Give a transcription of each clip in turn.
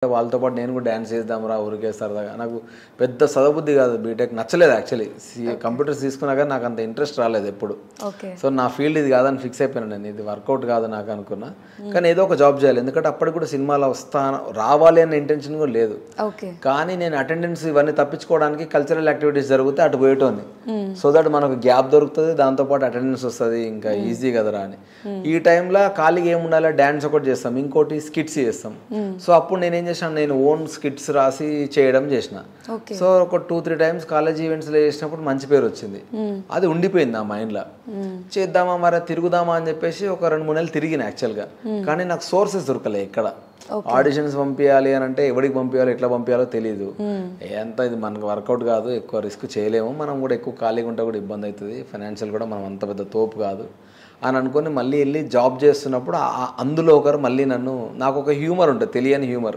వాళ్ళతో పాటు నేను కూడా డ్యాన్స్ చేద్దాం రా ఊరికే సరదాగా. నాకు పెద్ద చదవబుద్ధి కాదు, బీటెక్ నచ్చలేదు యాక్చువల్లీ. కంప్యూటర్స్ తీసుకున్నా కానీ నాకు అంత ఇంట్రెస్ట్ రాలేదు ఎప్పుడు. సో నా ఫీల్డ్ ఇది కాదని ఫిక్స్ అయిపోయాను నేను, ఇది వర్కౌట్ కాదు నాకు అనుకున్నా. కానీ ఏదో ఒక జాబ్ చేయాలి, ఎందుకంటే అప్పటికి కూడా సినిమాలో రావాలి అనే ఇంటెన్షన్ కూడా లేదు. కానీ నేను అటెండెన్స్ ఇవన్నీ తప్పించుకోవడానికి కల్చరల్ యాక్టివిటీస్ జరిగితే అటు పోయేటోని, సో దట్ మనకు గ్యాప్ దొరుకుతుంది, దాంతోపాటు అటెండెన్స్ వస్తుంది, ఇంకా ఈజీ కదరా అని. ఈ టైంలో ఖాళీగా ఏముండాలి, డ్యాన్స్ ఒకటి చేస్తాం, ఇంకోటి స్కిట్స్ చేస్తాం. సో అప్పుడు నేనేం చేసాను, నేను ఓన్ స్కిట్స్ రాసి చేయడం చేసిన. సో ఒక 2-3 టైమ్స్ కాలేజ్ ఈవెంట్స్లో చేసినప్పుడు మంచి పేరు వచ్చింది, అది ఉండిపోయింది నా మైండ్లో. చేద్దామా మరి తిరుగుదామా అని చెప్పేసి ఒక 2-3 నెలలు తిరిగిన యాక్చువల్గా. కానీ నాకు సోర్సెస్ దొరకలే ఎక్కడ. ఆడిషన్స్ పంపించాలి అని అంటే ఎవరికి పంపించాలో ఎట్లా పంపించాలో తెలియదు. ఎంత ఇది మనకు వర్కౌట్ కాదు, ఎక్కువ రిస్క్ చేయలేము, మనం కూడా ఎక్కువ ఖాళీగా ఉంటే కూడా ఇబ్బంది అవుతుంది, ఫైనాన్షియల్ కూడా మనం అంత పెద్ద తోపు కాదు అని అనుకుని మళ్ళీ వెళ్ళి జాబ్ చేస్తున్నప్పుడు అందులో ఒకరు మళ్ళీ నాకు ఒక హ్యూమర్ ఉంటుంది, తెలియని హ్యూమర్,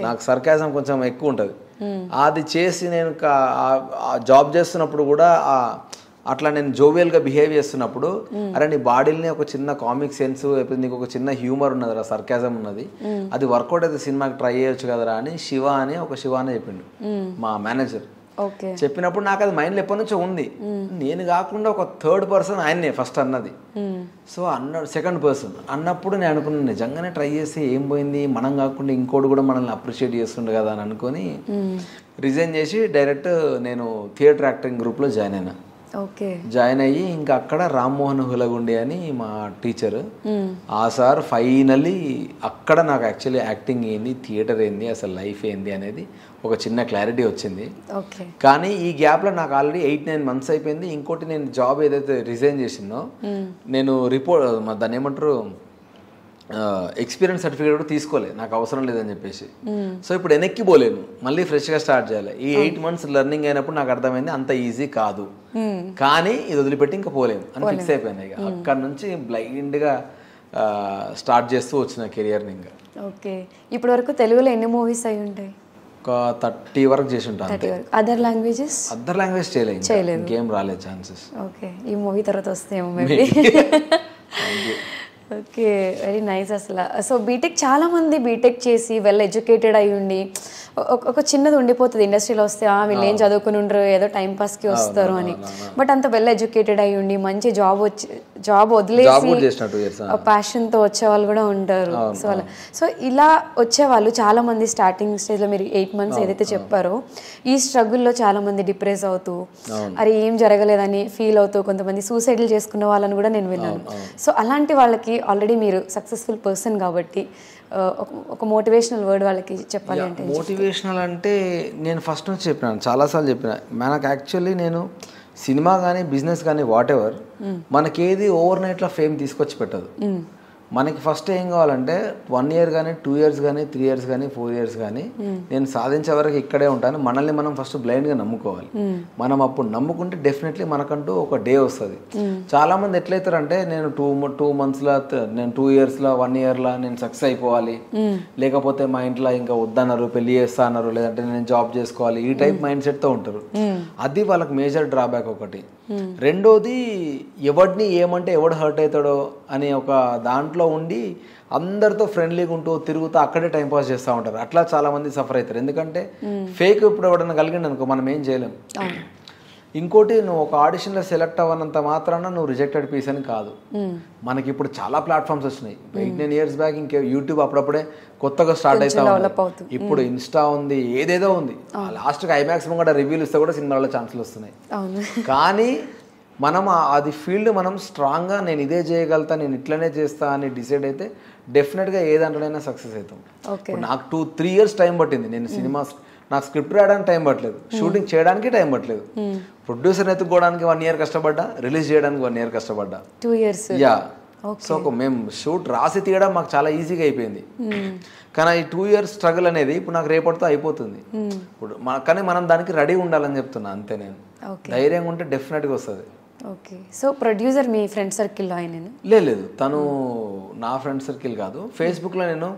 నాకు సర్కాజం కొంచెం ఎక్కువ ఉంటుంది. అది చేసి నేను జాబ్ చేస్తున్నప్పుడు కూడా అట్లా నేను జోవియల్గా బిహేవ్ చేస్తున్నప్పుడు, అరే నీ బాడీని ఒక చిన్న కామిక్ సెన్స్, నీకు ఒక చిన్న హ్యూమర్ ఉన్నది రా, సర్కాజం ఉన్నది, అది వర్కౌట్ అయితే సినిమాకి ట్రై చేయొచ్చు కదరా అని శివ అని చెప్పిండు మా మేనేజర్. చెప్పినప్పుడు నాకు అది మైండ్లో ఎప్పటి నుంచో ఉంది. నేను కాకుండా ఒక థర్డ్ పర్సన్ ఆయన్నే ఫస్ట్ అన్నది. సో సెకండ్ పర్సన్ అన్నప్పుడు నేను అనుకున్నాను, నిజంగానే ట్రై చేస్తే ఏం పోయింది, మనం కాకుండా ఇంకోటి కూడా మనల్ని అప్రిషియేట్ చేస్తుండే కదా అని అనుకుని రిజైన్ చేసి డైరెక్ట్ నేను థియేటర్ యాక్టింగ్ గ్రూప్లో జాయిన్ అయ్యి, ఇంకా అక్కడ రామ్మోహన్ హులగుండి అని మా టీచర్, ఆ సార్ ఫైనల్లీ అక్కడ నాకు యాక్చువల్లీ యాక్టింగ్ ఏంది, థియేటర్ ఏంది, అసలు లైఫ్ ఏంది అనేది ఒక చిన్న క్లారిటీ వచ్చింది. కానీ ఈ గ్యాప్లో నాకు ఆల్రెడీ 8-9 మంత్స్ అయిపోయింది. ఇంకోటి నేను జాబ్ ఏదైతే రిజైన్ చేసిందో నేను దాన్ని ఏమంటారు ఎక్స్పీరియన్స్ సర్టిఫికేట్ కూడా తీసుకోలేదు, నాకు అవసరం లేదని చెప్పేసి. సో ఇప్పుడు వెనక్కి పోలేను, మళ్ళీ ఫ్రెష్గా స్టార్ట్ చేయాలి. ఈ 8 మంత్స్ లెర్నింగ్ అయినప్పుడు నాకు అర్థమైంది అంత ఈజీ కాదు, కానీ ఇది వదిలిపెట్టి ఇంకా పోలేము అని ఫిక్స్ అయిపోయింది. ఇక అక్కడ నుంచి బ్లైండ్గా స్టార్ట్ చేస్తూ వచ్చిన కెరియర్ని. ఇంకా ఇప్పటి వరకు తెలుగులో ఎన్ని మూవీస్ అయి ఉంటాయి? ఒక 30 వరకు చేసి ఉంటాను. అదర్ లాంగ్వేజ్ చేయలేదు, ఇంకేం రాలేదు ఛాన్సెస్. ఈ మూవీ తర్వాత వస్తేమో మేబీ. Okay, very nice. అసలు సో బీటెక్ చాలామంది బీటెక్ చేసి వెల్ ఎడ్యుకేటెడ్ అయి ఉండి ఒక చిన్నది ఉండిపోతుంది ఇండస్ట్రీలో వస్తే, వీళ్ళు ఏం చదువుకుని ఉండరు, ఏదో టైంపాస్కి వస్తారు అని. బట్ అంత వెల్ ఎడ్యుకేటెడ్ అయి ఉండి మంచి జాబ్ వదిలేసి ప్యాషన్తో వచ్చే వాళ్ళు కూడా ఉంటారు. సో ఇలా వచ్చేవాళ్ళు చాలా మంది స్టార్టింగ్ స్టేజ్లో మీరు 8 మంత్స్ ఏదైతే చెప్పారో, ఈ స్ట్రగుల్లో చాలా మంది డిప్రెస్ అవుతూ, అరే ఏం జరగలేదని ఫీల్ అవుతూ, కొంతమంది సూసైడ్లు చేసుకున్న వాళ్ళని కూడా నేను విన్నాను. సో అలాంటి వాళ్ళకి ఆల్రెడీ మీరు సక్సెస్ఫుల్ పర్సన్ కాబట్టి ఒక మోటివేషనల్ వర్డ్ వాళ్ళకి చెప్పాలి అంటే? మోటివేషనల్ అంటే నేను ఫస్ట్ నుంచి చెప్పినాను, చాలాసార్లు చెప్పిన, మనకు యాక్చువల్లీ నేను సినిమా కానీ బిజినెస్ కానీ వాట్ ఎవర్, మనకేది ఓవర్ నైట్లో ఫేమ్ తీసుకొచ్చి పెట్టదు. మనకి ఫస్ట్ ఏం కావాలంటే 1 year కానీ 2 years కానీ 3 years కానీ 4 years కానీ నేను సాధించే వరకు ఇక్కడే ఉంటాను, మనల్ని మనం ఫస్ట్ బ్లైండ్గా నమ్ముకోవాలి. మనం అప్పుడు నమ్ముకుంటే డెఫినెట్లీ మనకంటూ ఒక డే వస్తుంది. చాలామంది ఎట్లయితారంటే నేను 2 monthsలో, నేను 2 yearsలో 1 yearలో నేను సక్సెస్ అయిపోవాలి, లేకపోతే మా ఇంట్లో ఇంకా వద్దన్నారు, పెళ్లి చేస్తా అన్నారు, లేదంటే నేను జాబ్ చేసుకోవాలి, ఈ టైప్ మైండ్ సెట్తో ఉంటారు. అది వాళ్ళకి మేజర్ డ్రాబ్యాక్ ఒకటి. రెండోది, ఎవడిని ఏమంటే ఎవడు హర్ట్ అవుతాడో అనే ఒక దాంట్లో ఉండి అందరితో ఫ్రెండ్లీగా ఉంటూ తిరుగుతూ అక్కడే టైంపాస్ చేస్తూ ఉంటారు. అట్లా చాలా మంది సఫర్ అవుతారు. ఎందుకంటే ఫేక్ ఇప్పుడు ఎవడన్నా కలిగింది అనుకో మనం ఏం చేయలేం. ఇంకోటి, నువ్వు ఒక ఆడిషన్లో సెలెక్ట్ అవ్వనంత మాత్రాన నువ్వు రిజెక్టెడ్ పీస్ అని కాదు. మనకి ఇప్పుడు చాలా ప్లాట్ఫామ్స్ వచ్చినాయి. 8-9 years బ్యాక్ ఇంకే యూట్యూబ్ అప్పుడప్పుడే కొత్తగా స్టార్ట్ అవుతా ఉంది. ఇప్పుడు ఇన్స్టా ఉంది, ఏదేదో ఉంది. లాస్ట్కి ఐమాక్స్ కూడా రివ్యూలు ఇస్తే కూడా సినిమాలో ఛాన్సులు వస్తున్నాయి. కానీ మనం అది ఫీల్డ్ మనం స్ట్రాంగ్గా నేను ఇదే చేయగలుగుతా, నేను ఇట్లనే చేస్తా అని డిసైడ్ అయితే డెఫినెట్గా ఏ దాంట్లోనైనా సక్సెస్ అవుతాం. ఇప్పుడు నాకు 2-3 years టైం పట్టింది. నేను సినిమా నాకు స్క్రిప్ట్ రాయడానికి టైం పట్టలేదు, షూటింగ్ చేయడానికి టైం పట్టలేదు, ప్రొడ్యూసర్ ఎత్తుకోవడానికి 1 year కష్టపడ్డా, రిలీజ్ చేయడానికి 1 year కష్టపడ్డా. 2 years. యా. సో మేము షూట్ రాసి తీయడం మాకు చాలా ఈజీగా అయిపోయింది. కానీ ఈ 2 years స్ట్రగుల్ అనేది ఇప్పుడు నాకు రేపటితో అయిపోతుంది. ఇప్పుడు కానీ మనం దానికి రెడీ ఉండాలని చెప్తున్నా అంతే. నేను ధైర్యంగా ఉంటే డెఫినెట్గా వస్తుంది. ఓకే. సో ప్రొడ్యూసర్ మీ ఫ్రెండ్ సర్కిల్లో ఆయన? లేదు, తను నా ఫ్రెండ్ సర్కిల్ కాదు. ఫేస్బుక్లో నేను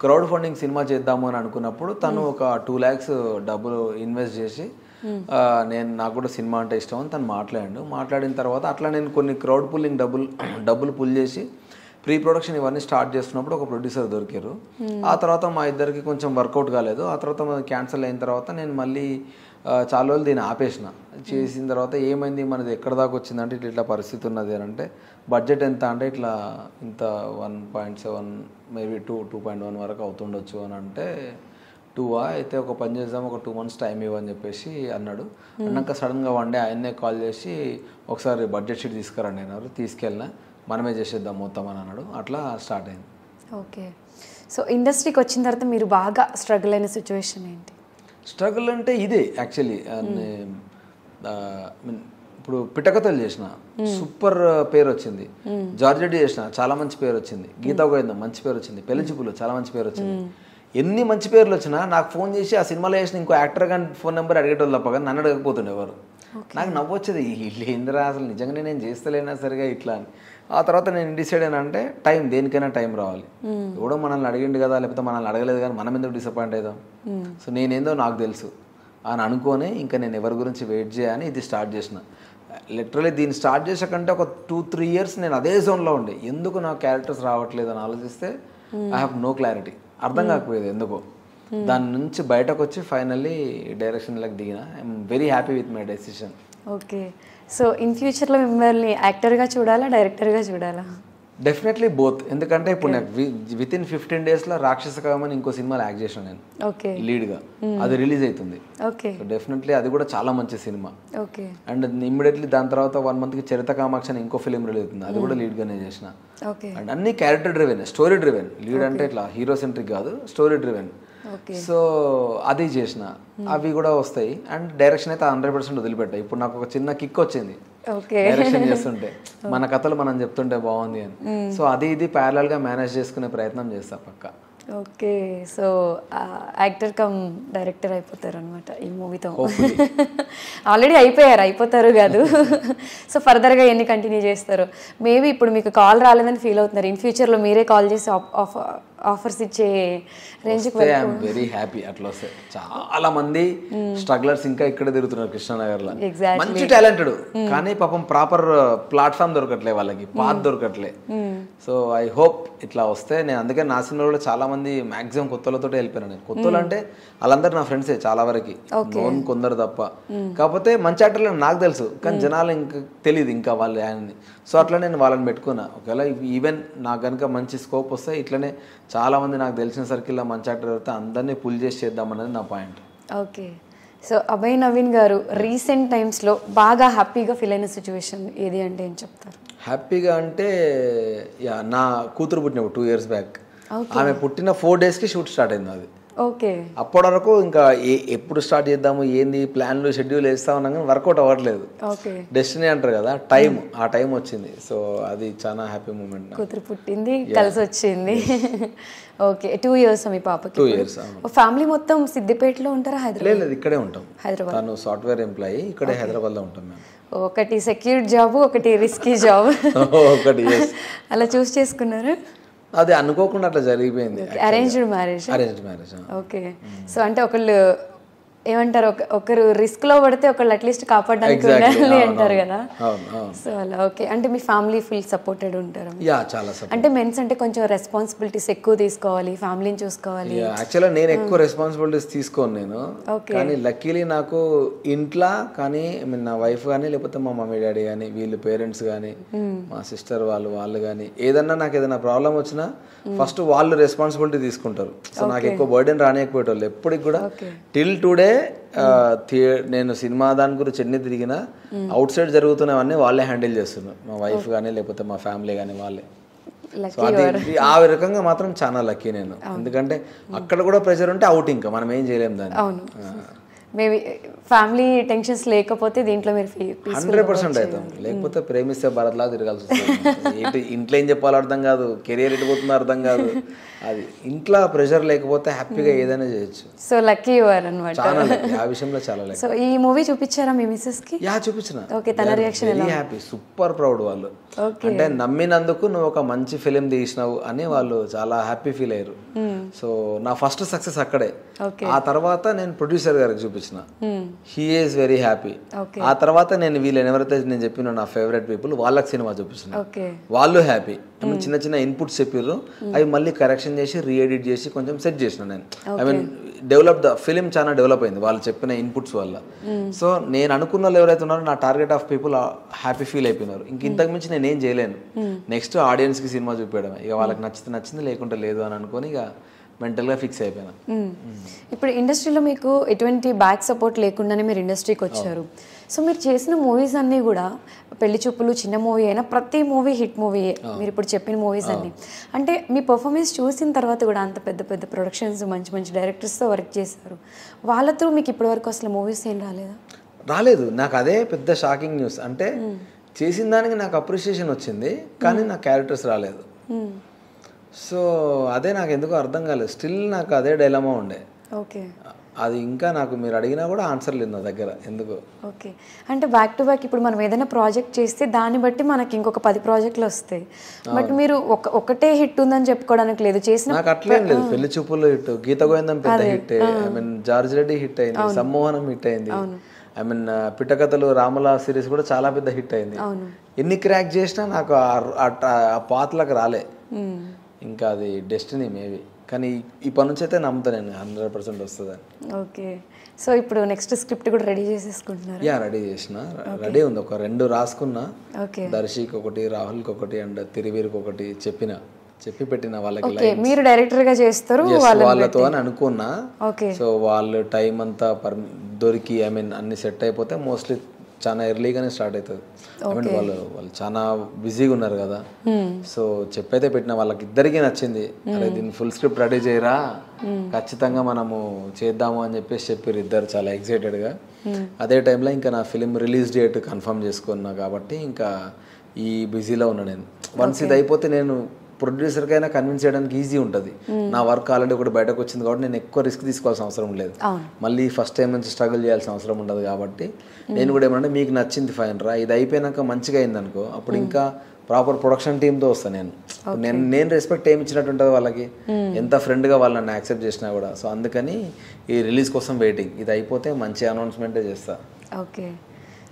క్రౌడ్ ఫండింగ్ సినిమా చేద్దాము అని అనుకున్నప్పుడు తను ఒక 2 lakhs డబ్బులు ఇన్వెస్ట్ చేసి, నాకు కూడా సినిమా అంటే ఇష్టం అని తను మాట్లాడిన తర్వాత అట్లా నేను కొన్ని క్రౌడ్ పుల్లింగ్ డబ్బులు పుల్ చేసి ప్రీ ప్రొడక్షన్ ఇవన్నీ స్టార్ట్ చేస్తున్నప్పుడు ఒక ప్రొడ్యూసర్ దొరికారు. ఆ తర్వాత మా ఇద్దరికి కొంచెం వర్కౌట్ కాలేదు. ఆ తర్వాత క్యాన్సిల్ అయిన తర్వాత నేను మళ్ళీ చాలా రోజులు దీన్ని ఆపేసిన. చేసిన తర్వాత ఏమైంది మనది ఎక్కడ దాకా వచ్చిందంటే ఇట్లా పరిస్థితి ఉన్నది అని అంటే, బడ్జెట్ ఎంత అంటే ఇట్లా ఇంత 1.7 మేబీ 2.1 వరకు అవుతుండొచ్చు అని అంటే, 2 అయితే ఒక పని చేద్దాం, ఒక 2 months టైం ఇవ్వని చెప్పేసి అన్నాడు. అన్నాక సడన్గా వన్ డే ఆయన్నే కాల్ చేసి ఒకసారి బడ్జెట్ షీట్ తీసుకురండి అన్నారు. తీసుకెళ్ళినా, మనమే చేసేద్దాం మొత్తం అని అన్నాడు. అట్లా స్టార్ట్ అయింది. ఓకే. సో ఇండస్ట్రీకి వచ్చిన తర్వాత మీరు బాగా స్ట్రగుల్ అయిన సిచ్యువేషన్ ఏంటి? స్ట్రగుల్ అంటే ఇదే యాక్చువల్లీ. ఇప్పుడు పిట్టకథలు చేసిన సూపర్ పేరు వచ్చింది. జార్జెట్ చేసిన చాలా మంచి పేరు వచ్చింది. గీతా గోవిందం మంచి పేరు వచ్చింది. పెళ్లిచిపులు చాలా మంచి పేరు వచ్చింది. ఎన్ని మంచి పేర్లు వచ్చినా నాకు ఫోన్ చేసి ఆ సినిమాలో చేసిన ఇంకో యాక్టర్ కానీ ఫోన్ నెంబర్ అడిగేటోళ్ళు తప్ప కానీ నన్ను అడగకపోతుండే ఎవరు. నాకు నవ్వొచ్చేది, వీళ్ళు ఏందిరా అసలు నిజంగానే నేను చేస్తలేనా సరిగా ఇట్లా అని. ఆ తర్వాత నేను డిసైడ్ అయినా అంటే టైం, దేనికైనా టైం రావాలి. ఎవడో మనల్ని అడిగిండు కదా, లేకపోతే మనల్ని అడగలేదు కానీ మనం ఎందుకు డిసప్పాయింట్ అవుదాం. సో నేనేందో నాకు తెలుసు అని అనుకొని ఇంకా నేను ఎవరి గురించి వెయిట్ చేయని ఇది స్టార్ట్ చేసిన. లిటరలీ దీన్ని స్టార్ట్ చేసాకంటే ఒక 2-3 years నేను అదే జోన్లో ఉండే. ఎందుకు నాకు క్యారెక్టర్స్ రావట్లేదు అని ఆలోచిస్తే ఐ హ్యావ్ నో క్లారిటీ. అర్థం కాకపోయేది ఎందుకో. దాని నుంచి బయటకు వచ్చి ఫైనల్లీ డైరెక్షన్లోకి దిగిన. I'm very happy with my decision. Okay. So in ఫ్యూచర్లో మిమ్మల్ని యాక్టర్గా చూడాలా, డైరెక్టర్గా చూడాలా? Definitely both. ఎందుకంటే ఇప్పుడు నాకు వితిన్ 15 daysలో రాక్షస కామని ఇంకో సినిమాలో యాక్ట్ చేసాను నేను. ఓకే. లీడ్గా. అది రిలీజ్ అవుతుంది. ఓకే. డెఫినెట్లీ అది కూడా చాలా మంచి సినిమా. ఓకే. అండ్ ఇమ్మీడియట్లీ దాని తర్వాత 1 monthకి చరిత కామాక్షి అని ఇంకో ఫిలిం రిలీజ్ అవుతుంది. అది కూడా లీడ్గానే చేసిన. ఓకే. అండ్ అన్ని character driven, story driven. Lead అంటే ఇట్లా హీరో సెంట్రిక్ కాదు, స్టోరీ డ్రివెన్. సో అది చేసిన, అవి కూడా వస్తాయి. అండ్ డైరెక్షన్ అయితే 100% వదిలిపెట్టా. ఇప్పుడు నాకు ఒక చిన్న కిక్ వచ్చింది డైరెక్షన్ చేస్తుంటే, మన కథలు మనం చెప్తుంటే బాగుంది అని. సో అది ఇది ప్యారలల్ గా మేనేజ్ చేసుకునే ప్రయత్నం చేస్తా పక్కా. Okay. So actor cum director అయిపోతారు అనమాట ఈ మూవీతో. ఆల్రెడీ అయిపోతారు కాదు. సో ఫర్దర్గా ఎన్ని కంటిన్యూ చేస్తారు? మేబీ ఇప్పుడు మీకు కాల్ రాలేదని ఫీల్ అవుతున్నారు. ఇన్ ఫ్యూచర్లో మీరే కాల్ చేసి ఆఫర్స్ ఇచ్చే రేంజ్కి ఐఎమ్ వెరీ హ్యాపీ. అట్లా వస్తే చాలా మంది స్ట్రగ్లర్స్ ఇంకా ఇక్కడే తిరుగుతున్నారు కృష్ణానగర్లో. మంచి టాలెంటెడ్ కానీ పాపం ప్రాపర్ ప్లాట్ఫామ్ దొరకట్లే, వాళ్ళకి పాత్ దొరకట్లే. సో ఐ హోప్ ఇట్లా వస్తే. నేను అందుకే నా సినిమాలో కూడా చాలా మంది మాక్సిమం కొత్తలతో వెళ్ళిపోయాను. నేను కొత్తలు అంటే వాళ్ళందరూ నా ఫ్రెండ్సే చాలా వరకు, నోన్ కొందరు తప్ప. కాకపోతే మంచి యాక్టర్లు నాకు తెలుసు కానీ జనాలు ఇంకా తెలియదు ఇంకా వాళ్ళు ఆయన్ని. సో అట్లా నేను వాళ్ళని పెట్టుకున్నా. ఒకవేళ ఈవెన్ నాకు కనుక మంచి స్కోప్ వస్తే ఇట్లనే చాలా మంది నాకు తెలిసిన సర్కిల్లో మంచి యాక్టర్ అయితే అందరినీ పుల్ చేసి చేద్దామన్నది నా point. Okay. So Abhay Naveen గారు రీసెంట్ టైమ్స్లో బాగా హ్యాపీగా ఫీల్ అయిన సిచ్యువేషన్ ఏది అంటే ఏం చెప్తారు? హ్యాపీగా అంటే నా కూతురు పుట్టినప్పుడు 2 years బ్యాక్. ఆమె పుట్టిన 4 daysకి షూట్ స్టార్ట్ అయింది అది. ఓకే. అప్పటి వరకు ఇంకా ఎప్పుడు స్టార్ట్ చేద్దాము ఏంది ప్లాన్లు షెడ్యూల్ వేస్తా ఉన్నాం కానీ వర్కౌట్ అవ్వట్లేదు. డెస్టినీ అంటారు కదా, ఆ టైం వచ్చింది. సో అది చాలా హ్యాపీ మూమెంట్. కూతురు పుట్టింది, కలిసి వచ్చింది. ఓకే. 2 years మీ పాపకి? 2 years. ఫ్యామిలీ మొత్తం సిద్దిపేటలో ఉంటారా, హైదరాబాద్? లేదు, ఇక్కడే ఉంటాం. హైదరాబాద్. తను సాఫ్ట్వేర్ ఎంప్లాయీ, ఇక్కడే హైదరాబాద్లో ఉంటాం మేము. ఒకటి సెక్యూర్ జాబ్, ఒకటి రిస్కీ జాబ్. ఒకటి అలా చూస్ చేసుకున్నారు? అది అనుకోకుండా అట్లా జరిగిపోయింది. Arranged marriage? Arranged marriage. Okay. So అంటే ఒకళ్ళు ఏమంటారు, ఒకరు రిస్క్ లో పడితే ఒకళ్ళు అట్లీస్ట్ కాపాడడానికి ఉండాలి అంటారు కదా. సో అలా. ఓకే. అంటే మీ ఫ్యామిలీ ఫుల్ సపోర్టెడ్ ఉంటారు? చాలా. అంటే మెన్స్ అంటే కొంచెం రెస్పాన్సిబిలిటీస్ ఎక్కువ తీసుకోవాలి, ఫ్యామిలీని చూసుకోవాలి. యాక్చువల్గా నేను ఎక్కువ రెస్పాన్సిబిలిటీస్ తీసుకోను నేను. కానీ లక్కీలీ నాకు ఇంట్లో కానీ నా వైఫ్ కానీ లేకపోతే మా మమ్మీ డాడీ కానీ వీళ్ళు పేరెంట్స్ కానీ మా సిస్టర్ వాళ్ళు కానీ ఏదన్నా నాకు ఏదైనా ప్రాబ్లం వచ్చినా ఫస్ట్ వాళ్ళు రెస్పాన్సిబిలిటీ తీసుకుంటారు. సో నాకు ఎక్కువ బర్డెన్ రానియకపోయేటోళ్ళు ఎప్పటికి కూడా. టిల్ టుడే నేను సినిమా దాని గురించి ఎన్ని తిరిగినా అవుట్ సైడ్ జరుగుతున్నవన్నీ వాళ్ళే హ్యాండిల్ చేస్తున్నారు, మా వైఫ్ కానీ లేకపోతే మా ఫ్యామిలీ కానీ వాళ్ళే. సో అది ఆ రకంగా మాత్రం చాలా లక్కీ నేను. ఎందుకంటే అక్కడ కూడా ప్రెషర్ ఉంటే అవుట్, ఇంకా మనం ఏం చేయలేము దాన్ని. మేబీ ఫ్యామిలీ టెన్షన్స్ లేకపోతే దీంట్లో మీరు 100% అవుతాం. లేకపోతే ప్రేమిస్తే భరత్లా తిరగాల్సి వస్తుంది. ఇంట్లో ఏం చెప్పాలో అర్థం కాదు, కెరియర్ ఎటు పోతుందో అర్థం కాదు. అది ఇంట్లో ప్రెషర్ లేకపోతే హ్యాపీగా ఏదైనా చేయొచ్చు. సో లక్కీ యువర్ అన్నమాట. చాలా లక్కీ, ఆ విషయంలో చాలా లక్కీ. సో ఈ మూవీ చూపించారా మీ మిస్సెస్ కి? చూపించిన. ఓకే. తన రియాక్షన్ ఎలా? హ్యాపీ, సూపర్ ప్రౌడ్ వాళ్ళు. అంటే నమ్మినందుకు నువ్వు ఒక మంచి ఫిలిం తీసినావు అని వాళ్ళు చాలా హ్యాపీ ఫీల్ అయ్యారు. సో నా ఫస్ట్ సక్సెస్ అక్కడే. ఆ తర్వాత నేను ప్రొడ్యూసర్ గారికి చూపించిన. చూపించిన. He is very happy. ఆ తర్వాత నేను వీళ్ళని ఎవరైతే నేను చెప్పిన నా ఫేవరెట్ పీపుల్ వాళ్ళకి సినిమా చూపించిన, వాళ్ళు హ్యాపీ. చిన్న చిన్న ఇన్పుట్స్ చెప్పిర్రు, అవి మళ్ళీ కరెక్షన్ చేసి రీఎడిట్ చేసి కొంచెం సెట్ చేసిన నేను. I mean develop the film చాలా డెవలప్ అయింది వాళ్ళు చెప్పిన ఇన్పుట్స్ వల్ల. సో నేను అనుకున్న వాళ్ళు ఎవరైతే ఉన్నారో నా target of people happy feel అయిపోయినారు. ఇంతకు మించి నేను ఏం చేయలేను. నెక్స్ట్ ఆడియన్స్కి సినిమా చూపించడమే. ఇక వాళ్ళకి నచ్చింది లేకుంటే లేదు అని అనుకొని ఇక మెంటల్గా ఫిక్స్ అయిపోయినా. ఇప్పుడు ఇండస్ట్రీలో మీకు ఎటువంటి బ్యాక్ సపోర్ట్ లేకుండానే మీరు ఇండస్ట్రీకి వచ్చారు. సో మీరు చేసిన మూవీస్ అన్నీ కూడా పెళ్లి చూపులు చిన్న మూవీ అయినా ప్రతి మూవీ హిట్ మూవీయే. మీరు ఇప్పుడు చెప్పిన మూవీస్ అన్నీ అంటే మీ పర్ఫార్మెన్స్ చూసిన తర్వాత కూడా అంత పెద్ద పెద్ద ప్రొడక్షన్స్ మంచి మంచి డైరెక్టర్స్తో వర్క్ చేశారు. వాళ్ళతో మీకు ఇప్పటివరకు అసలు మూవీస్ ఏం రాలేదా? రాలేదు. నాకు అదే పెద్ద షాకింగ్ న్యూస్. అంటే చేసిన దానికి నాకు అప్రిషియేషన్ వచ్చింది, కానీ నాకు క్యారెక్టర్స్ రాలేదు. సో అదే నాకు ఎందుకో అర్థం కాలేదు. స్టిల్ నాకు అదే డైలమా ఉండే. ఓకే, అది ఇంకా నాకు మీరు అడిగినా కూడా ఆన్సర్ లేదు నా దగ్గర ఎందుకో. ఓకే, అంటే బ్యాక్ టు బ్యాక్ ఇప్పుడు మనం ఏదైనా ప్రాజెక్ట్ చేస్తే దాన్ని బట్టి మనకి ఇంకొక 10 ప్రాజెక్టులు వస్తాయి. బట్ మీరు ఒకటే హిట్ ఉందని చెప్పుకోవడానికి లేదు. చేసిన నాకు అట్లేం లేదు. పెళ్లి చూపులు హిట్, గీత గోవిందం పెద్ద hit, I mean George Reddy hit అయింది, సమ్మోహనం హిట్ అయింది, ఐ మీన్ పిట్టకథలు రాముల సిరీస్ కూడా చాలా పెద్ద హిట్ అయింది. ఎన్ని క్రాక్ చేసినా నాకు ఆ పాత్రలకు రాలే. ఇంకా అది డెస్టినీ మేబీ. కానీ ఈ పని నుంచి అయితే నమ్ముతా నేను 100% వస్తుందని. ఓకే, సో ఇప్పుడు నెక్స్ట్ స్క్రిప్ట్ కూడా రెడీ చేసేసుకుంటున్నారు? యా, రెడీ చేసిన, రెడీ ఉంది. ఒక 2 రాసుకున్నా. దర్శికి ఒకటి, రాహుల్కి ఒకటి, అండ్ తిరువీరుకి ఒకటి చెప్పి పెట్టిన వాళ్ళకి. మీరు డైరెక్టర్ గా చేస్తారు వాళ్ళతో అని అనుకున్నా. సో వాళ్ళు టైం అంతా దొరికి ఐ మీన్ అన్ని సెట్ అయిపోతే మోస్ట్లీ చాలా ఎర్లీగానే స్టార్ట్ అవుతుంది. ఐ మీన్ వాళ్ళు చాలా బిజీగా ఉన్నారు కదా. సో చెప్పైతే పెట్టిన వాళ్ళకి ఇద్దరికి నచ్చింది. అరే దీన్ని ఫుల్ స్క్రిప్ట్ రెడీ చేయరా, ఖచ్చితంగా మనము చేద్దాము అని చెప్పారు ఇద్దరు చాలా ఎక్సైటెడ్గా. అదే టైంలో ఇంకా నా ఫిలిం రిలీజ్ డేట్ కన్ఫర్మ్ చేసుకున్నా కాబట్టి ఇంకా ఈ బిజీలో ఉన్నా నేను. వన్స్ ఇది అయిపోతే నేను ప్రొడ్యూసర్కైనా కన్విన్స్ చేయడానికి ఈజీ ఉంటుంది. నా వర్క్ ఆల్రెడీ ఒకటి బయటకు వచ్చింది కాబట్టి నేను ఎక్కువ రిస్క్ తీసుకోవాల్సిన అవసరం లేదు. మళ్ళీ ఫస్ట్ టైం నుంచి స్ట్రగుల్ చేయాల్సిన అవసరం ఉండదు. కాబట్టి నేను కూడా ఏమంటే మీకు నచ్చింది ఫైన్ రా, ఇది అయిపోయినాక మంచిగా అయింది అనుకో, అప్పుడు ఇంకా ప్రాపర్ ప్రొడక్షన్ టీమ్తో వస్తాను నేను రెస్పెక్ట్ ఏమి ఇచ్చినట్టు ఉంటుంది వాళ్ళకి, ఎంత ఫ్రెండ్గా వాళ్ళు నన్ను యాక్సెప్ట్ చేసినా కూడా. సో అందుకని ఈ రిలీజ్ కోసం వెయిటింగ్. ఇది అయిపోతే మంచి అనౌన్స్మెంటే చేస్తా. ఓకే,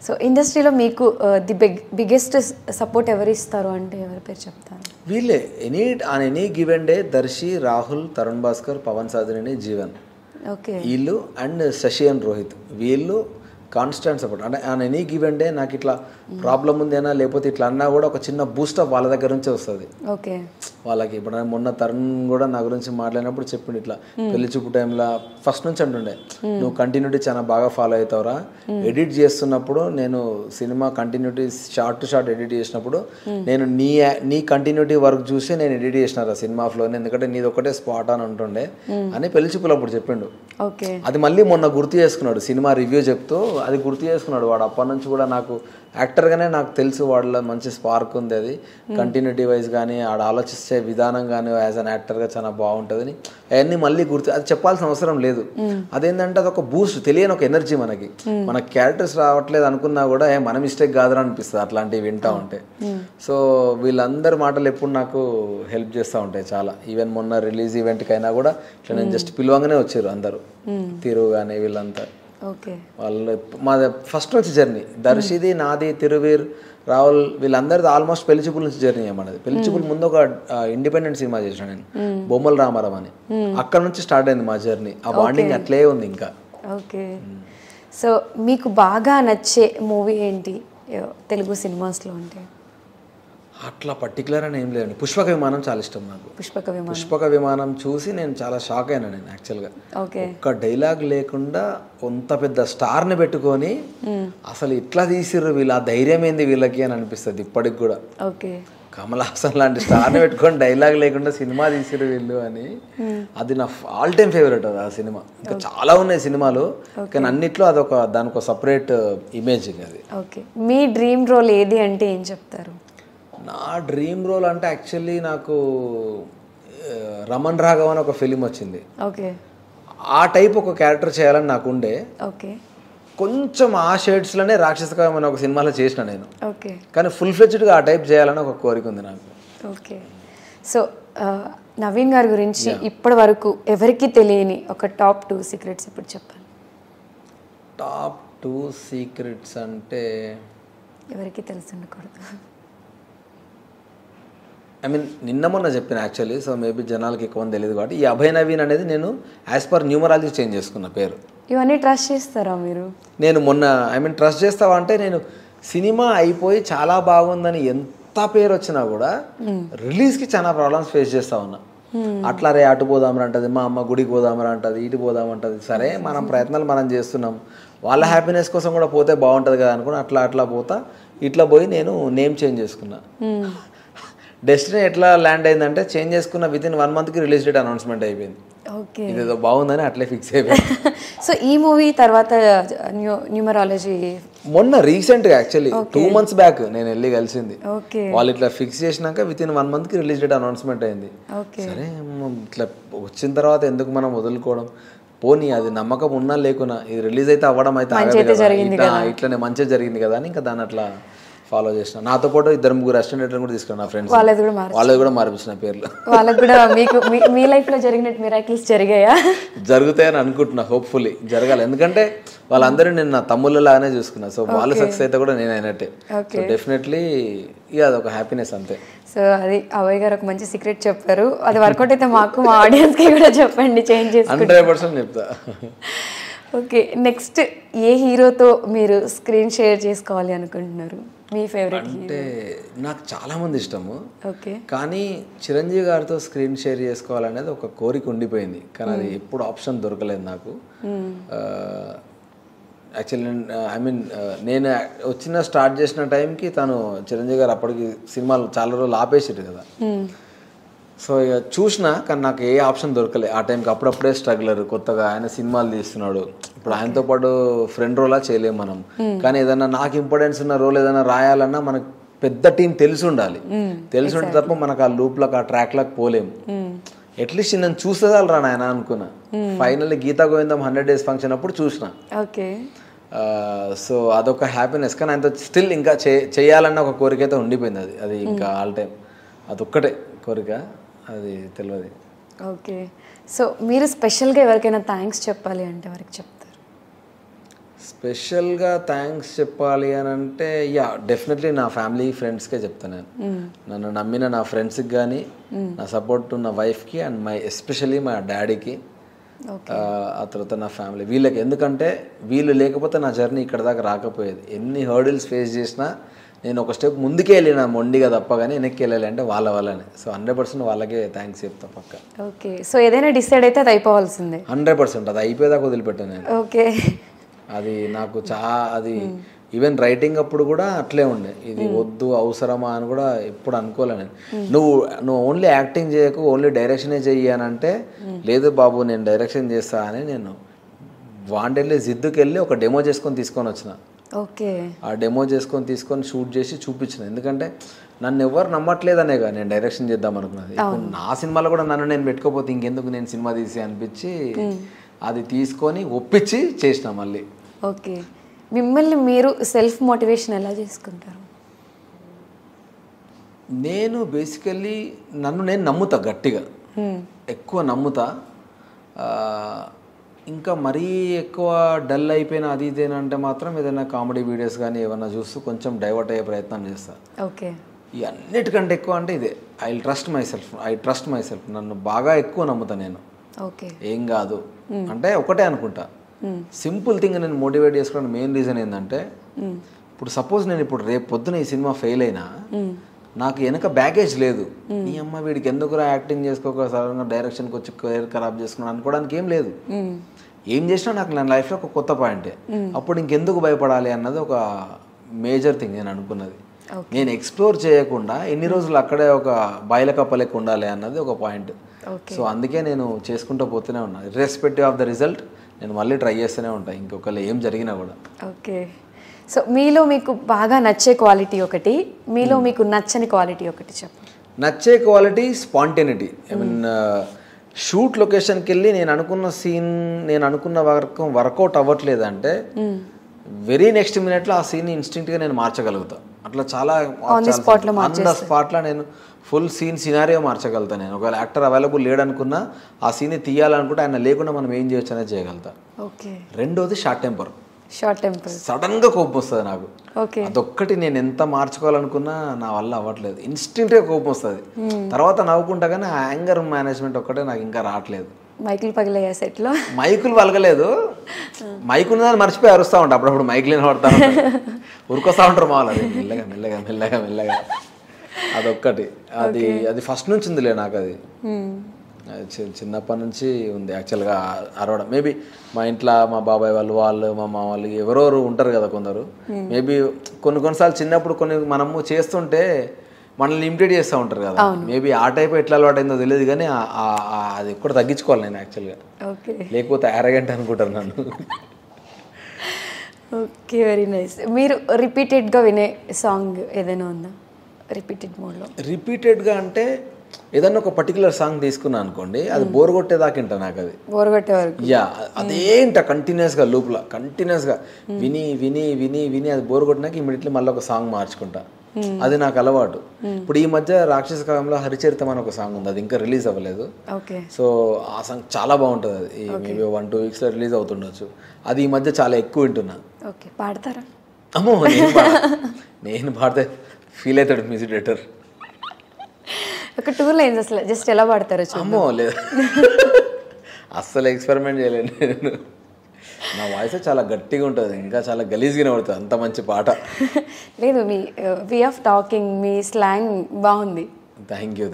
సో ఇండస్ట్రీలో మీకు ది బిగ్గెస్ట్ సపోర్ట్ ఎవరు ఇస్తారు అంటే ఎవరి పేరు చెప్తారు? వీళ్ళే. Any given day Darshi, Rahul, Tharun Bhaskar, Pavan Sadhineni, Jeevan, వీళ్ళు అండ్ శశి అండ్ రోహిత్, వీళ్ళు కాన్స్టెంట్ సపోర్ట్. అంటే ఆన్ ఎనీ గివెన్ డే నాకు ఇట్లా ప్రాబ్లం ఉందేనా లేకపోతే ఇట్లా అన్నా కూడా ఒక చిన్న బూస్టప్ వాళ్ళ దగ్గర నుంచే వస్తుంది వాళ్ళకి. ఇప్పుడు మొన్న తరుణ్ కూడా నా గురించి మాట్లాడినప్పుడు చెప్పిండు ఇట్లా పెళ్లి చూపు టైంలో ఫస్ట్ నుంచి అంటుండే, నువ్వు కంటిన్యూటీ చాలా బాగా ఫాలో అవుతావురా, ఎడిట్ చేస్తున్నప్పుడు నేను cinema continuity short to short edit చేసినప్పుడు నేను నీ కంటిన్యూటీ వర్క్ చూసి నేను ఎడిట్ చేసినారా సినిమా ఫ్లోని, ఎందుకంటే నీది ఒకటే స్పాట్ అని ఉంటుండే అని పెళ్లి చూపులు అప్పుడు చెప్పిండు. అది మళ్ళీ మొన్న గుర్తు చేసుకున్నాడు సినిమా రివ్యూ చెప్తూ, అది గుర్తు చేసుకున్నాడు వాడు. అప్పటి నుంచి కూడా నాకు యాక్టర్గానే నాకు తెలుసు వాడిలో మంచి స్పార్క్ ఉంది, అది కంటిన్యూటీ వైజ్ కానీ ఆడ ఆలోచిస్తే విధానం కానీ యాజ్ అన్ యాక్టర్గా చాలా బాగుంటుందని అవన్నీ మళ్ళీ గుర్తు, అది చెప్పాల్సిన అవసరం లేదు. అదేంటంటే అదొక బూస్ట్, తెలియని ఒక ఎనర్జీ మనకి. మన క్యారెక్టర్స్ రావట్లేదు అనుకున్నా కూడా మన మిస్టేక్ కాదురా అనిపిస్తుంది అట్లాంటివి వింటూ ఉంటే. సో వీళ్ళందరి మాటలు ఎప్పుడు నాకు హెల్ప్ చేస్తూ ఉంటాయి చాలా. ఈవెన్ మొన్న రిలీజ్ ఈవెంట్కి అయినా కూడా ఇట్లా నేను జస్ట్ పిలవంగానే వచ్చారు అందరూ, తిరుగు కానీ వీళ్ళంతా. వాళ్ళు మాది ఫస్ట్ నుంచి జర్నీ, దర్శిది, నాది, తిరువీర్, రాహుల్ వీళ్ళందరిది ఆల్మోస్ట్ పెళ్లి చూపుల నుంచి జర్నీ మనది. పెళ్లి చూపుల ముందు ఒక ఇండిపెండెంట్ సినిమా చేసిన నేను, బొమ్మల రామారావు అని, అక్కడ నుంచి స్టార్ట్ అయింది మా జర్నీ. ఆ బాండింగ్ అట్లే ఉంది ఇంకా. ఓకే, సో మీకు బాగా నచ్చే మూవీ ఏంటి తెలుగు సినిమాస్లో? అంటే అట్లా పర్టికులర్ అని ఏం లేదండి. పుష్పక విమానం చాలా ఇష్టం నాకు. పుష్పక విమానం చూసి నేను చాలా షాక్ అయినా. నేను యాక్చువల్గా ఒక్క డైలాగ్ లేకుండా కొంత పెద్ద స్టార్ని పెట్టుకొని అసలు ఇట్లా తీసిర్రు వీళ్ళు, ఆ ధైర్యం ఏంది వీళ్ళకి అని అనిపిస్తుంది ఇప్పటికి కూడా. కమల్ హాసన్ లాంటి స్టార్ని పెట్టుకొని డైలాగ్ లేకుండా సినిమా తీసిర్రు వీళ్ళు అని. అది నా ఆల్ టైమ్ ఫేవరెట్ అది ఆ సినిమా. ఇంకా చాలా ఉన్నాయి సినిమాలు, కానీ అన్నిట్లో అదొక దానికి ఒక సపరేట్ ఇమేజ్. అది మీ డ్రీమ్ రోల్ ఏది అంటే ఏం చెప్తారు? నా డ్రీమ్ రోల్ అంటే యాక్చువల్లీ నాకు రమణ్ రాఘవ్ అని ఒక ఫిలిం వచ్చింది, ఆ టైప్ ఒక క్యారెక్టర్ చేయాలని నాకు ఉండే. కొంచెం ఆ షేడ్స్లోనే రాక్షసకాయం అని ఒక సినిమాలో చేసిన నేను, కానీ ఫుల్ ఫ్లెడ్జ్డ్గా ఆ టైప్ చేయాలని ఒక కోరిక ఉంది నాకు. ఓకే, సో నవీన్ గారి గురించి ఇప్పటి వరకు ఎవరికి తెలియని ఒక టాప్ 2 సీక్రెట్స్ ఇప్పుడు చెప్పండి. టాప్ 2 సీక్రెట్స్ అంటే ఎవరికి తెలిసి ఉండకూడదు. ఐ మీన్ నిన్న మొన్న చెప్పిన యాక్చువల్లీ, సో మేబీ జనాలకి ఎక్కువ తెలియదు కాబట్టి ఈ అభయ్ నవీన్ అనేది నేను యాజ్ పర్ న్యూమరాలజీ చేంజ్ చేసుకున్న పేరు. ఇవన్నీ ట్రస్ట్ చేస్తారా మీరు? నేను మొన్న ట్రస్ట్ చేస్తావా అంటే, నేను సినిమా అయిపోయి చాలా బాగుందని ఎంత పేరు వచ్చినా కూడా రిలీజ్కి చాలా ప్రాబ్లమ్స్ ఫేస్ చేస్తా ఉన్నా. అట్లా రే అటు పోదామని అంటది, మా అమ్మ గుడికి పోదామని అంటది, ఇటు పోదామంటది. సరే మనం ప్రయత్నాలు మనం చేస్తున్నాం, వాళ్ళ హ్యాపీనెస్ కోసం కూడా పోతే బాగుంటుంది కదా అనుకుని అట్లా పోతా ఇట్లా పోయి నేను నేమ్ చేంజ్ చేసుకున్నా. డెస్టినీ ఎట్లా ల్యాండ్ అయిందంటే, చేంజ్ చేసుకున్న వితిన్ 1 monthకి రిలీజ్ డేట్ అనౌన్స్మెంట్ అయిపోయింది. ఓకే, ఇదేదో బాగుందని అట్లే ఫిక్స్ అయిపోయింది. సో ఈ మూవీ తర్వాత న్యూమరాలజీ మొన్న రీసెంట్గా యాక్చువల్లీ 2 months బ్యాక్ నేను వెళ్ళి కలిసింది. ఓకే, వాళ్ళు ఇట్లా ఫిక్స్ చేసినాక వితిన్ 1 monthకి రిలీజ్ డేట్ అనౌన్స్మెంట్ అయింది. సరే ఇట్లా వచ్చిన తర్వాత ఎందుకు మనం వదులుకోవడం, పోనీ అది నమ్మకం ఉన్నా లేకున్నా ఇది రిలీజ్ అయితే అవ్వడం అయితే ఇట్లనే మంచిగా జరిగింది కదా అని ఇంకా దాన్ని అట్లా ఫాలో చేసిన. నాతో పాటు 2-3 అసిస్టెంట్ కూడా తీసుకున్నాను నా ఫ్రెండ్స్, వాళ్ళది కూడా మార్పించిన పేర్లు. వాళ్ళకి కూడా మీకు మీ లైఫ్ లో జరిగినట్టు మిరాకిల్స్ జరిగాయా? జరుగుతాయని అనుకుంటున్నా, హోప్ఫుల్లీ జరగాలి. ఎందుకంటే వాళ్ళందరూ నేను నా తమ్ముళ్ళలాగానే చూసుకున్నా. సో వాళ్ళు సక్సెస్ అయితే కూడా నేను అయినట్టే. సో డెఫినెట్లీ ఇక అదొక హ్యాపీనెస్ అంతే. సో అది అభయ్ గారు ఒక మంచి సీక్రెట్ చెప్పారు. అది వర్కౌట్ అయితే మాకు మా ఆడియన్స్ కి కూడా చెప్పండి, చేంజ్ చేసి 100% చెప్తా. ఓకే, నెక్స్ట్ ఏ హీరోతో మీరు స్క్రీన్ షేర్ చేసుకోవాలి అనుకుంటున్నారు? మీ ఫేవరెట్ అంటే నాకు చాలా మంది ఇష్టము. ఓకే, కానీ చిరంజీవి గారితో స్క్రీన్ షేర్ చేసుకోవాలనేది ఒక కోరిక ఉండిపోయింది, కానీ అది ఎప్పుడు ఆప్షన్ దొరకలేదు నాకు. యాక్చువల్లీ నేను స్టార్ట్ చేసిన టైంకి తను చిరంజీవి గారు అప్పటికి సినిమాలు చాలా రోజులు ఆపేసారు కదా. సో ఇక చూసినా, కానీ నాకు ఏ ఆప్షన్ దొరకలే ఆ టైంకి. అప్పుడప్పుడే స్ట్రగ్లర్, కొత్తగా ఆయన సినిమాలు తీస్తున్నాడు. ఇప్పుడు ఆయనతో పాటు ఫ్రెండ్ రోలా చేయలేము మనం. కానీ ఏదైనా నాకు ఇంపార్టెన్స్ ఉన్న రోల్ ఏదైనా రాయాలన్నా మనకు పెద్ద టీం తెలిసి ఉండాలి. తెలిసి ఉంటే తప్ప మనకు ఆ లూప్లకు ఆ ట్రాక్లకు పోలేము. అట్లీస్ట్ నేను చూసేదాలు రా నాయన అనుకున్నా. ఫైనల్లీ గీతా గోవిందం 100 days ఫంక్షన్ అప్పుడు చూసిన. ఓకే, సో అదొక హ్యాపీనెస్. కానీ ఆయనతో స్టిల్ ఇంకా చేయాలన్న ఒక కోరిక అయితే ఉండిపోయింది. అది ఇంకా ఆల్ టైం అదొక్కటే కోరిక, అది తెలియదు. ఓకే, సో మీరు స్పెషల్గా ఎవరికైనా థ్యాంక్స్ చెప్పాలి అంటే ఎవరికి చెప్తారు? స్పెషల్గా థ్యాంక్స్ చెప్పాలి అని అంటే డెఫినెట్లీ నా ఫ్యామిలీ ఫ్రెండ్స్కే చెప్తాను. నేను నన్ను నమ్మిన నా ఫ్రెండ్స్కి కానీ, నా సపోర్ట్ ఉన్న వైఫ్కి అండ్ ఎస్పెషల్లీ మా డాడీకి, ఆ తర్వాత నా ఫ్యామిలీ వీళ్ళకి. ఎందుకంటే వీళ్ళు లేకపోతే నా జర్నీ ఇక్కడ దాకా రాకపోయేది. ఎన్ని హర్డిల్స్ ఫేస్ చేసినా నేను ఒక స్టెప్ ముందుకే వెళ్ళిన మొండిగా తప్ప, కానీ వెనక్కి వెళ్ళాలి అంటే వాళ్ళ వల్లనే. సో 100% వాళ్ళకే థ్యాంక్స్ చెప్తా పక్క. ఓకే, సో ఏదైనా డిసైడ్ అయితే అది అయిపోవాల్సిందే. 100% అది అయిపోయేదాకా వదిలిపెట్టాను నేను. ఓకే, అది నాకు అది ఈవెన్ రైటింగ్ అప్పుడు కూడా అట్లే ఉండే. ఇది వద్దు అవసరమా అని కూడా ఎప్పుడు అనుకోలే నేను. నువ్వు ఓన్లీ యాక్టింగ్ చేయకు, ఓన్లీ డైరెక్షనే చెయ్యి అని అంటే, లేదు బాబు నేను డైరెక్షన్ చేస్తా అని నేను వాంటెళ్ళి జిద్దుకి వెళ్ళి ఒక డెమో చేసుకొని తీసుకొని వచ్చిన. ఓకే, ఆ డెమో తీసుకొని షూట్ చేసి చూపించిన. ఎందుకంటే నన్ను ఎవరు నమ్మట్లేదనే కదా నేను డైరెక్షన్ చేద్దాం అనుకున్నది. నా సినిమాలో కూడా నన్ను నేను పెట్టుకోపోతే ఇంకెందుకు నేను సినిమా తీసి అనిపించి అది తీసుకొని ఒప్పించి చేసిన మళ్ళీ. ఓకే, మిమ్మల్ని మీరు సెల్ఫ్ మోటివేషన్ ఎలా చేసుకుంటారు? నేను బేసికల్లీ నన్ను నేను నమ్ముతా, గట్టిగా ఎక్కువ నమ్ముతా. ఇంకా మరీ ఎక్కువ డల్ అయిపోయిన అది ఇదేనంటే మాత్రం ఏదైనా కామెడీ వీడియోస్ కానీ ఏమన్నా చూస్తూ కొంచెం డైవర్ట్ అయ్యే ప్రయత్నం చేస్తా. ఓకే, ఈ అన్నిటికంటే ఎక్కువ అంటే ఇదే, ఐ ట్రస్ట్ మై సెల్ఫ్. నన్ను బాగా ఎక్కువ నమ్ముతా నేను. ఓకే, ఏం కాదు అంటే ఒకటే అనుకుంటా. సింపుల్ థింగ్ నేను మోటివేట్ చేసుకోవడం మెయిన్ రీజన్ ఏంటంటే, ఇప్పుడు సపోజ్ నేను ఇప్పుడు రేపు పొద్దున ఈ సినిమా ఫెయిల్ అయినా నాకు వెనక బ్యాగేజ్ లేదు. నీ అమ్మ వీడికి ఎందుకురా యాక్టింగ్ చేసుకోక సడన్గా డైరెక్షన్కి వచ్చి కెరీర్ ఖరాబ్ చేసుకున్నాను అనుకోవడానికి ఏం లేదు. ఏం చేసినా నాకు నా లైఫ్లో ఒక కొత్త పాయింటే. అప్పుడు ఇంకెందుకు భయపడాలి అన్నది ఒక మేజర్ థింగ్ నేను అనుకున్నది. నేను ఎక్స్ప్లోర్ చేయకుండా ఎన్ని రోజులు అక్కడే ఒక బయలకప్పలేక ఉండాలి అన్నది ఒక పాయింట్. సో అందుకే నేను చేసుకుంటూ పోతూనే ఉన్నా. ఇర్రెస్పెక్టివ్ ఆఫ్ ద రిజల్ట్ నేను మళ్ళీ ట్రై చేస్తూనే ఉంటాను, ఇంకొకళ్ళు ఏం జరిగినా కూడా. ఓకే, సో మీలో మీకు బాగా నచ్చే క్వాలిటీ ఒకటి, మీలో మీకు నచ్చని క్వాలిటీ ఒకటి చెప్పండి. నచ్చే quality spontaneity. I mean shoot లొకేషన్కి వెళ్ళి నేను అనుకున్న సీన్ నేను అనుకున్న వర్కౌట్ అవ్వట్లేదు అంటే వెరీ నెక్స్ట్ మినిట్లో ఆ సీన్ ఇన్స్టింక్ట్గా నేను మార్చగలుగుతా. అట్లా చాలా ఆన్ ద స్పాట్లో నేను ఫుల్ సినారియో మార్చగలుగుతా. నేను ఒకవేళ యాక్టర్ అవైలబుల్ లేడనుకున్నా ఆ సీన్ తీయాలనుకుంటే ఆయన లేకుండా మనం ఏం చేయొచ్చు అనేది చేయగలుగుతా. రెండోది షార్ట్ టెంపర్. షార్ట్ టెంపర్, సడన్గా కోపం వస్తుంది నాకు. ఓకే. అదొక్కటి నేను ఎంత మార్చుకోవాలనుకున్నా నా వల్ల అవ్వట్లేదు. ఇన్స్టింక్ట్గా కోపం వస్తుంది, తర్వాత నవ్వుకుంటా, కానీ ఆ యాంగర్ మేనేజ్మెంట్ ఒక్కటే నాకు ఇంకా రావట్లేదు. మైకులు పగిలయ్యా సెట్లో? మైకులు పలగలేదు, మైకు ఉన్నదాన్ని మర్చిపోయి అరుస్తూ ఉంటా, అప్పుడప్పుడు మైకులు పడతా ఉంటాను, ఉరుకొస్తూ ఉంటారు మా వాళ్ళు. అది మెల్లగా మెల్లగా మెల్లగా మెల్లగా అదొక్కటి. అది ఫస్ట్ నుంచి ఉందిలే నాకు. అది చిన్నప్పటి నుంచి ఉంది యాక్చువల్గా అరవడం. మేబీ మా ఇంట్లో మా బాబాయ్ వాళ్ళు మా మామ వాళ్ళు ఎవరెవరు ఉంటారు కదా కొందరు, మేబీ కొన్నిసార్లు చిన్నప్పుడు మనము చేస్తుంటే మనల్ని ఇమిటేట్ చేస్తూ ఉంటారు కదా, మేబీ ఆ టైప్ ఎట్లా అలవాటు అయిందో తెలియదు, కానీ అది కూడా తగ్గించుకోవాలి నేను యాక్చువల్గా, లేకపోతే అరగంట అనుకుంటాను నన్ను. Okay, very nice. మీరు రిపీటెడ్గా వినే సాంగ్ ఏదైనా ఉందా రిపీటెడ్ మోడ్లో? రిపీటెడ్గా అంటే ఏదన్నా ఒక పర్టికులర్ సాంగ్ తీసుకున్నాను అనుకోండి, అది బోర్ కొట్టేదాకా ఇంట నాకు, అది బోర్ కొట్టే వరకు అదే ఇంట కంటిన్యూస్గా లూప్లో కంటిన్యూస్గా విని విని విని విని అది బోర్ కొట్టినాక ఇమీడియట్లీ మళ్ళీ ఒక సాంగ్ మార్చుకుంటా. అది నాకు అలవాటు. ఇప్పుడు ఈ మధ్య రాక్షస కాలంలో హరిచరితం అని ఒక సాంగ్ ఉంది, అది ఇంకా రిలీజ్ అవ్వలేదు. సో ఆ సాంగ్ చాలా బాగుంటుంది, అది మేబీ 1-2 వీక్స్లో రిలీజ్ అవుతుండొచ్చు. అది ఈ మధ్య చాలా ఎక్కువ వింటున్నా. పాడతారా? అమ్మో, నేను పాడితే ఫీల్ అవుతాడు మ్యూజిక్ డైరెక్టర్. ఒక 2 లైన్స్ అసలు జస్ట్ ఎలా పాడతారో? అమ్మో లేదు, అస్సలు ఎక్స్పెరిమెంట్ చేయలేను నేను. నా వాయిస్ చాలా గట్టిగా ఉంటుంది, ఇంకా చాలా గలీజ్గానే పడుతుంది, అంత మంచి పాట. లేదు, మీ వే ఆఫ్ టాకింగ్, మీ స్లాంగ్ బాగుంది. Thank you.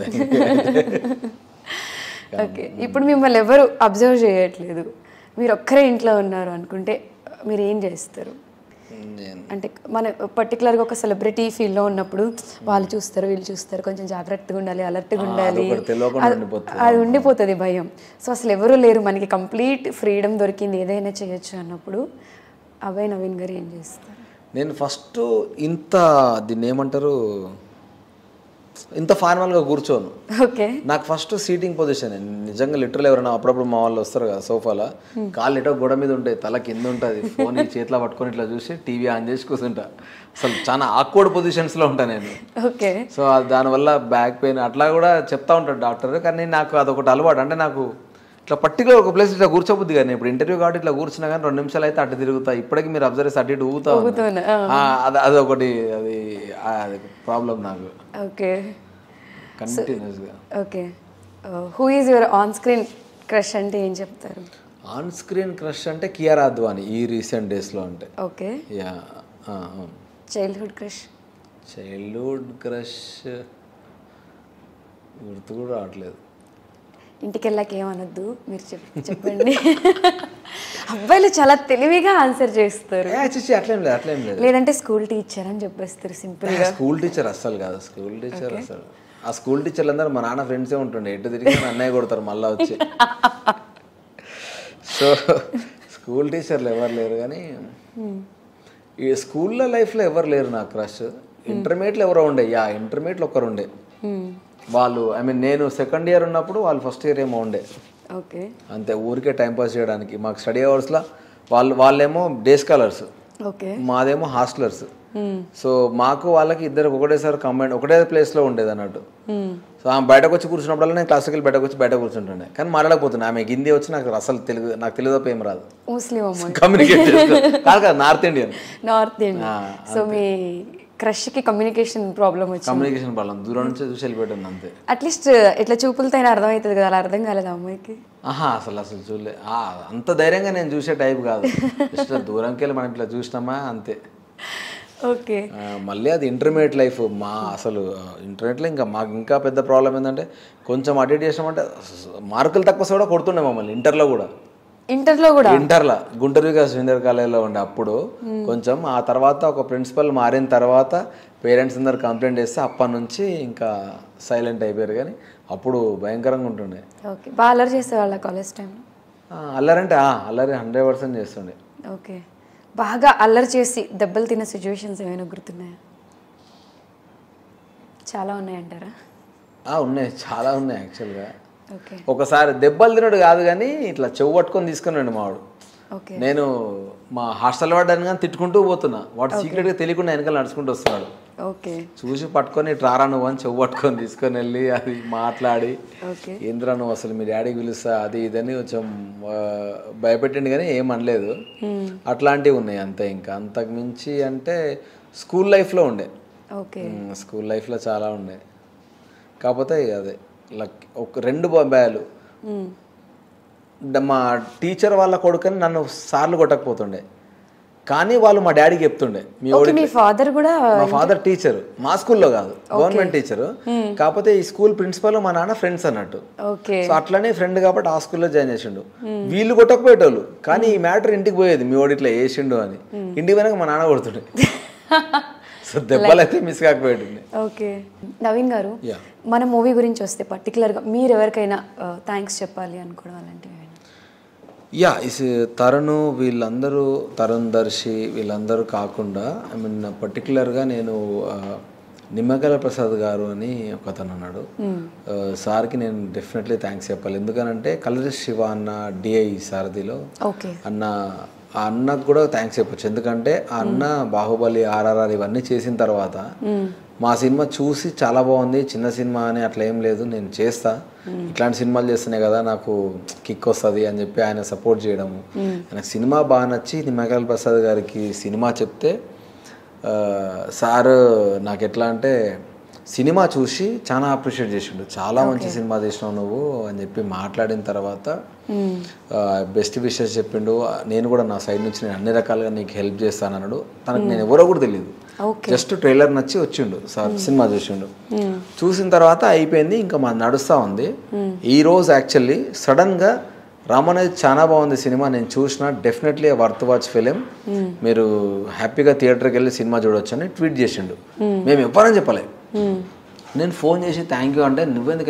ఓకే, ఇప్పుడు మిమ్మల్ని ఎవరు అబ్జర్వ్ చేయట్లేదు, మీరు ఒక్కరే ఇంట్లో ఉన్నారు అనుకుంటే మీరు ఏం చేస్తారు? అంటే మన పర్టికులర్గా ఒక సెలబ్రిటీ ఫీల్డ్లో ఉన్నప్పుడు వాళ్ళు చూస్తారు, వీళ్ళు చూస్తారు, కొంచెం జాగ్రత్తగా ఉండాలి, అలర్ట్గా ఉండాలి, అది ఉండిపోతుంది భయం. సో అసలు ఎవరు లేరు, మనకి కంప్లీట్ ఫ్రీడమ్ దొరికింది, ఏదైనా చేయొచ్చు అన్నప్పుడు అభయ్ నవీన్ గారు ఏం చేస్తారు? నేను ఫస్ట్ దీన్ని ఏమంటారు, ఇంత ఫార్మల్గా కూర్చోను. ఓకే. నాకు ఫస్ట్ సీటింగ్ పొజిషన్, నిజంగా లిటరల్ ఎవరైనా అప్పుడప్పుడు మా వాళ్ళు వస్తారు కదా సోఫాలో, కాళ్ళు ఇటో గోడ మీద ఉంటాయి, తల కింద ఉంటుంది, ఫోన్ చేతిలో పట్టుకొని ఇట్లా చూసి టీవీ ఆన్ చేసి కూర్చుంటా. అసలు చాలా ఆక్వర్డ్ పొజిషన్స్లో ఉంటాను నేను. ఓకే. సో దానివల్ల బ్యాక్ పెయిన్ అట్లా కూడా చెప్తా ఉంటాడు డాక్టర్, కానీ నాకు అదొకటి అలవాటు. అంటే నాకు ఇట్లా పర్టికులర్ ఒక ప్లేస్ ఇట్లా కూర్చోబుద్ది, కానీ ఇప్పుడు ఇంటర్వ్యూ కాబట్టి ఇట్లా కూర్చున్నా కానీ 2 నిమిషాలు అయితే అటు తిరుగుతా. ఇప్పటికీ మీరు అబ్జర్వ్ చేసి అటు ఇటు ఊగుతా, అదొకటి, అది ప్రాబ్లం నాకు. ఓకే, కంటిన్యూస్గా. Okay, who is your on screen crush అంటే ఏం చెప్తారు? ఆన్ స్క్రీన్ క్రష్ అంటే కియారా అద్వానీ ఈ రీసెంట్ డేస్లో అంటే. Okay. Yeah. Childhood crush? Childhood crush గుర్తు కూడా రావట్లేదు. ఇంటికి వెళ్ళాక ఏమనొద్దు, మీరు చెప్పండి. అబ్బాయిలు చాలా తెలివిగా ఆన్సర్ చేస్తారు. అట్లేం లేదు. లేదంటే స్కూల్ టీచర్ అని చెప్పేస్తారు సింపుల్గా. స్కూల్ టీచర్ అస్సలు కాదు, స్కూల్ టీచర్ అసలు. ఆ స్కూల్ టీచర్లు అందరూ మా నాన్న ఫ్రెండ్సే ఉంటుండే, ఎటు తిరిగి అన్నయ్య కొడతారు మళ్ళీ వచ్చి. సో స్కూల్ టీచర్లు ఎవరు లేరు, కానీ ఈ స్కూల్లో లైఫ్లో ఎవరు లేరు నాకు క్రష్. ఇంటర్మీడియట్లో ఎవరో ఉండే, ఇంటర్మీడియట్లో ఒకరు ఉండే, వాళ్ళు నేను సెకండ్ ఇయర్ ఉన్నప్పుడు వాళ్ళు ఫస్ట్ ఇయర్ ఏమో ఉండే. ఓకే. అంతే, ఊరికే టైంపాస్ చేయడానికి. మాకు స్టడీ అవర్స్లో వాళ్ళేమో డే స్కాలర్స్, మాదేమో హాస్టలర్స్. సో మాకు వాళ్ళకి ఇద్దరికి ఒకటేసారి కంబైన్ ఒకటే ప్లేస్లో ఉండేది అన్నట్టు. సో ఆమె బయటకు వచ్చి కూర్చున్నప్పుడల్లా నేను క్లాస్కి వెళ్ళి బయట కూర్చుంటుండే, కానీ మాట్లాడకపోతున్నా. ఆమె హిందీ వచ్చి నాకు అసలు నాకు తెలుగు తప్ప ఏం రాదు. కమ్యూనికేట్ కాదు, నార్త్ ఇండియన్. సో మీ క్రష్కి కమ్యూనికేషన్ ప్రాబ్లం దూరం నుంచి చూసి వెళ్ళిపోయాను అంతే. అట్లీస్ట్ ఇట్లా చూపులతో అర్థం అవుతుంది కదా, అలా అర్థం కాలేదు అమ్మాయికి? అసలు చూడలే, అంత ధైర్యంగా నేను చూసే టైప్ కాదు. జస్ట్ దూరంకి వెళ్ళి మనం ఇట్లా చూసినామా అంతే. ఓకే. మళ్ళీ అది ఇంటర్మీడియట్ లైఫ్. అసలు ఇంటర్మీడియట్లో ఇంకా మాకు ఇంకా పెద్ద ప్రాబ్లం ఏంటంటే, కొంచెం అటెండ్ చేసినామంటే మార్కులు తక్కువ కూడా కొడుతుండే మమ్మల్ని. ఇంటర్లో గుంటూరు వికాస్ జూనియర్ కాలేజీలో ఉండే అప్పుడు కొంచెం. ఆ తర్వాత ఒక ప్రిన్సిపల్ మారిన తర్వాత పేరెంట్స్ అందరు కంప్లైంట్ చేస్తే అప్పటి నుంచి ఇంకా సైలెంట్ అయిపోయారు, కానీ అప్పుడు భయంకరంగా ఉంటుండే. బాగా అల్లరి చేసేవాళ్ళ కాలేజ్ టైంలో? అల్లరి 100% చేస్తుండే. ఓకే. బాగా అల్లరి చేసి దెబ్బలు తిన్న సిచ్యువేషన్స్ ఏమైనా గుర్తున్నాయా? చాలా ఉన్నాయంటారా? ఉన్నాయి, చాలా ఉన్నాయి యాక్చువల్గా. ఒకసారి దెబ్బలు తినడు కాదు, కానీ ఇట్లా చెవు పట్టుకొని తీసుకున్నాడు మావాడు. నేను మా హాస్టల్ వాడాను కానీ తిట్టుకుంటూ పోతున్నా, వాడు సీక్రెట్గా తెలియకుండా వెనకాల నడుచుకుంటూ వస్తున్నాడు. ఓకే చూసి పట్టుకొని ట్రారా నువ్వు అని చెవు పట్టుకొని తీసుకొని వెళ్ళి అది మాట్లాడి ఏంద్రా నువ్వు అసలు మీ డాడీకి పిలుస్తా అది ఇదని కొంచెం భయపెట్టిండు కానీ ఏం అనలేదు. అట్లాంటివి ఉన్నాయి అంతే. ఇంకా అంతకు మించి అంటే స్కూల్ లైఫ్లో ఉండే, స్కూల్ లైఫ్లో చాలా ఉండే. కాకపోతే అదే లక్ ఒక 2 బాబాయాలు. మా టీచర్ వాళ్ళ కొడుకని నన్ను సార్లు కొట్టకపోతుండే, కానీ వాళ్ళు మా డాడీకి చెప్తుండే మీ ఫాదర్ కూడా. మా ఫాదర్ టీచర్, మా స్కూల్లో కాదు, గవర్నమెంట్ టీచరు. కాకపోతే ఈ స్కూల్ ప్రిన్సిపల్ మా నాన్న ఫ్రెండ్స్ అన్నట్టు. సో అట్లనే ఫ్రెండ్ కాబట్టి ఆ స్కూల్లో జాయిన్ చేసిండు. వీళ్ళు కొట్టకపోయేటోళ్ళు, కానీ ఈ మ్యాటర్ ఇంటికి పోయేది మీ వాడు ఇట్లా వేసిండు అని. ఇంటికి పోయినాక మా నాన్న కొడుతుండే. సో దెబ్బలు అయితే మిస్ కాకపోయేటండి. ఓకే నవీన్ గారు, మన మూవీ గురించి వస్తే పర్టికులర్గా మీరు ఎవరికైనా థ్యాంక్స్ చెప్పాలి అనుకోవడం అలాంటివి? తరుణ్ వీళ్ళందరూ, తరుణ్ దర్శి వీళ్ళందరూ కాకుండా ఐ మీన్ పర్టికులర్గా నేను నిమ్మగల ప్రసాద్ గారు అని ఒకతను ఉన్నాడు, సార్కి నేను డెఫినెట్లీ థ్యాంక్స్ చెప్పాలి. ఎందుకనంటే కలరిస్ట్ శివ అన్న డిఐ సారథిలో అన్న, ఆ అన్నకు కూడా థ్యాంక్స్ చెప్పొచ్చు. ఎందుకంటే ఆ అన్న బాహుబలి, RRR ఇవన్నీ చేసిన తర్వాత మా సినిమా చూసి చాలా బాగుంది, చిన్న సినిమా అని అట్లా ఏం లేదు, నేను చేస్తా, ఇట్లాంటి సినిమాలు చేస్తున్నాయి కదా నాకు కిక్ వస్తుంది అని చెప్పి ఆయన సపోర్ట్ చేయడము. ఆయనకు సినిమా బాగా నచ్చి నిమ్మగల ప్రసాద్ గారికి సినిమా చెప్తే సార్ నాకు ఎట్లా అంటే సినిమా చూసి చాలా అప్రిషియేట్ చేసిండు. చాలా మంచి సినిమా చేసినావు నువ్వు అని చెప్పి మాట్లాడిన తర్వాత బెస్ట్ విషెస్ చెప్పిండు. నేను కూడా నా సైడ్ నుంచి నేను అన్ని రకాలుగా నీకు హెల్ప్ చేస్తాను అన్నాడు. తనకు నేను ఎవరో కూడా తెలియదు, జస్ట్ ట్రైలర్ నచ్చి వచ్చిండు, సార్ సినిమా చూసిండు. చూసిన తర్వాత అయిపోయింది, ఇంకా మాది నడుస్తూ ఉంది. ఈరోజు యాక్చువల్లీ సడన్గా రామనేది చాలా బాగుంది సినిమా, నేను చూసిన, డెఫినెట్లీ వర్త్ వాచ్ ఫిలిం, మీరు హ్యాపీగా థియేటర్కి వెళ్ళి సినిమా చూడొచ్చు అని ట్వీట్ చేసిండు. మేము ఎవ్వరని చెప్పలే. నేను ఫోన్ చేసి థ్యాంక్ యూ అంటే నువ్వెందుకు